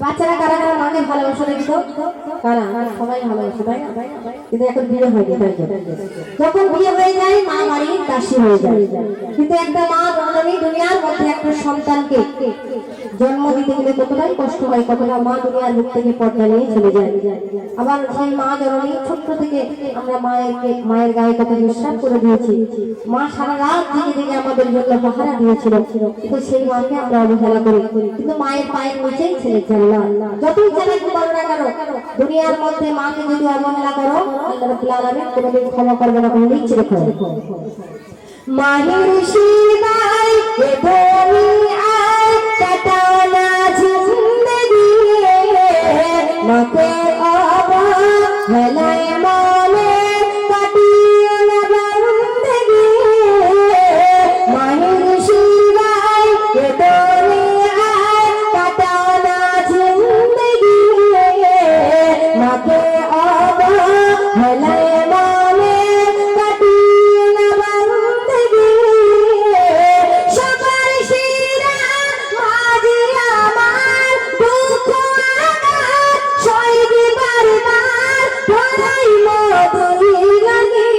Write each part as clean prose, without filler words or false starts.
বাচ্চারা কারা কারা মাকে ভালোবাসে দেখি তো? কারা? সবাই ভালোবাসে, তাই না? কিন্তু এখন বিয়ে হয়নি, তাই তো? যখন বিয়ে হয়ে যায় মা বাড়ির দাসী হয়ে যায়। কিন্তু একটা মা জননী দুনিয়ার মধ্যে একটা সন্তানকে জন্ম দিতে গেলে কতটাই কষ্ট হয়, কতটা মা দুনিয়ার মুখ থেকে পর্দা নিয়ে চলে যায়। আবার সেই মা জননী ছোট্ট থেকে আমরা মায়ের গায়ে কত বিশ্বাস করে দিয়েছি। মা সারা রাত জেগে জেগে আমাদের জন্য পাহারা দিয়েছিল, কিন্তু সেই মাকে আমরা অবহেলা করি। কিন্তু মায়ের পায়ের নিচেই ছেলে জান্নাত। যতই চালাক করো না কেন, দুনিয়ার মধ্যে মাকে যদি অবহেলা করো, আল্লাহ রাব্বুল আলামিন কোনোদিন ক্ষমা করবে না, কোনো নিচ্ছে রেখো। মাহির শিবাই এ দুনিয়ায় কাটাও না জিন্দেগি, মাকে অবহেলায় মনে কাটিও না বন্দেগি। মাহির শিবাই এ দুনিয়ায় কাটাও না জিন্দেগি, মাকে অবহেলায় মনে কাটিও না বন্দেগি। সবার শিরা মাঝি আমার দুঃখ আঘাত সই দিবার বার ধরাই মধুরি লাগি।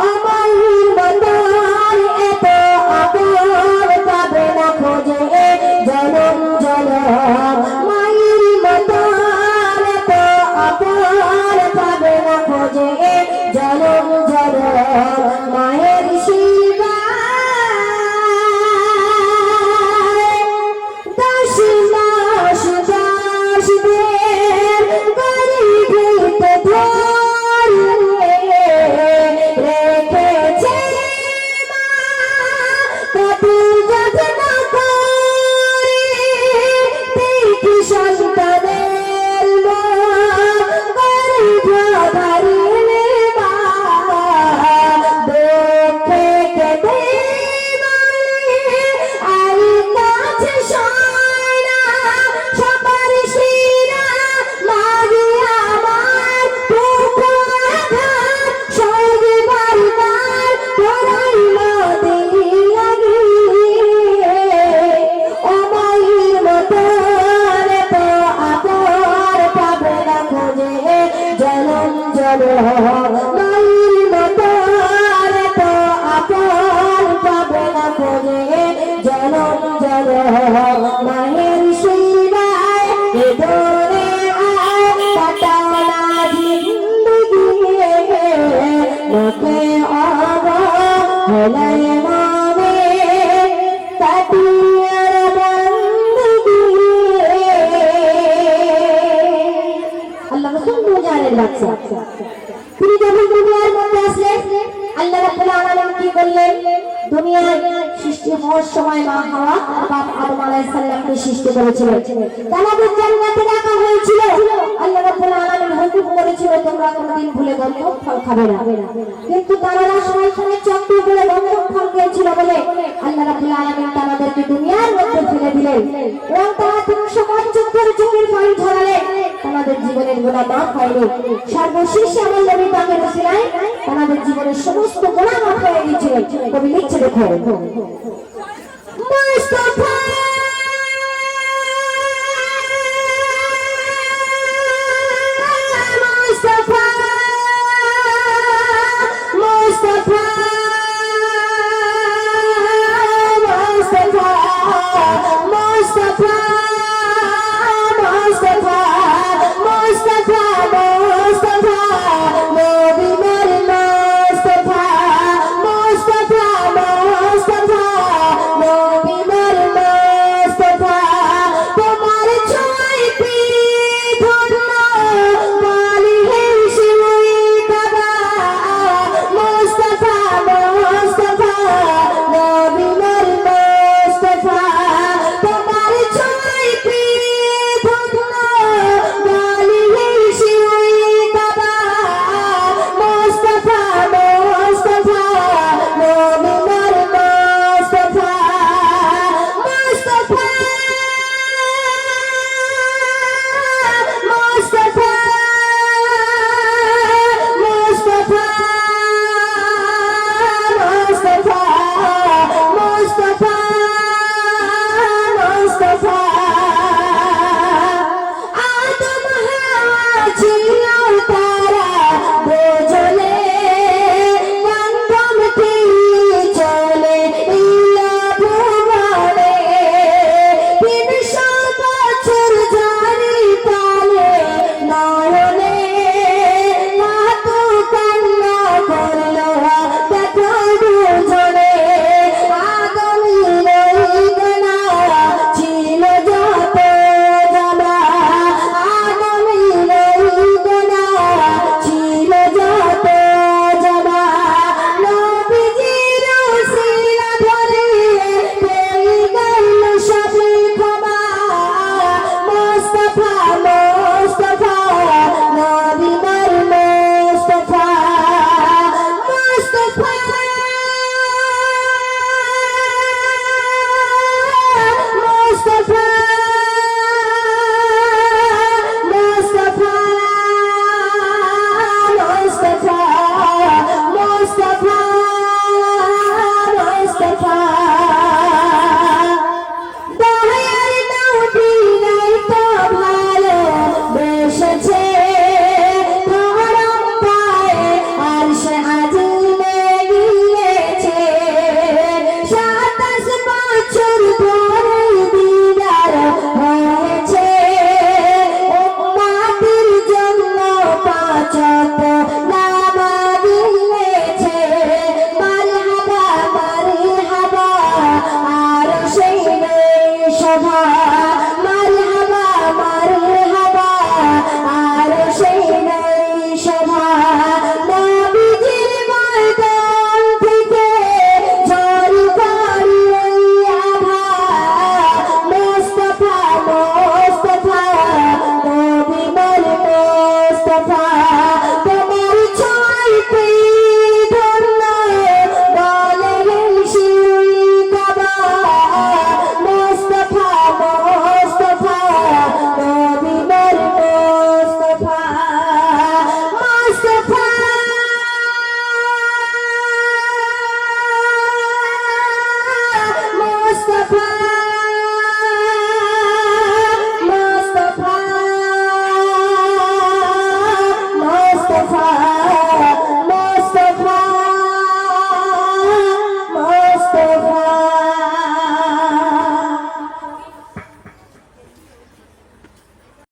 অমায়ির মতন এত আপন পাবে না খোঁজে জনম জনম। মায়ের মতন এত আপন পাবে না খোঁজে জনম জনম। মায়ের শিবায় 10 মাস 10 দিন গরিবীতে ধরে রেখেছে মা, কত যত্ন করে দেখি সন্তানের মা। গরিব ভারিলে মা দুঃখে কেঁদে বলে আর কাছে সয় না। সবার শিরা মাঝি আমার দুঃখ আঘাত সয় দিবার বার ধরাই মধুরি লাগি। অমায়ির মতন এত আপন পাবে না খোঁজে জনম জনম। মায়ের মতন এত আপন পাবে না খোঁজে জনম জনম। মায়ের শিবায় এ দুনিয়ায় কাটাও না জিন্দেগি, মাকে অবহেলায় মনে কাটিও না বন্দেগি। আল্লাহ রাসূল দুজানের বাদশা, তিনি যখন দুনিয়ার মধ্যে আসলেন, আল্লাহ রাব্বুল আলামিন কি করলেন? দুনিয়ার সৃষ্টি হওয়ার সময় মা হাওয়া আর বাপ আদম আলাইহিস সালামকে সৃষ্টি করেছিলেন। তাদের জান্নাতে রাখা হয়েছিল। আল্লাহ রাব্বুল আলামিন হুকুম করেছিল তোমরা কোনদিন ভুলে গন্ধক ফল খাবে না। কিন্তু তারা শয়তানের চক্র বলে গন্ধক ফল খেয়েছিল বলে আল্লাহ রাব্বুল আলামিন তাদেরকে দুনিয়ার মধ্যে ফেলে দিলেন এবং তারা 365 যুগের পানি ঝরালেন। তাদের জীবনের গুনাহ মাফ হয়নি। সর্বশেষ আমার নবী পাকের ওসিলায় তাদের জীবনের সমস্ত গুনাহ মাফ হয়ে গিয়েছিল। কবি লিখছে দেখো, মুস্তাফা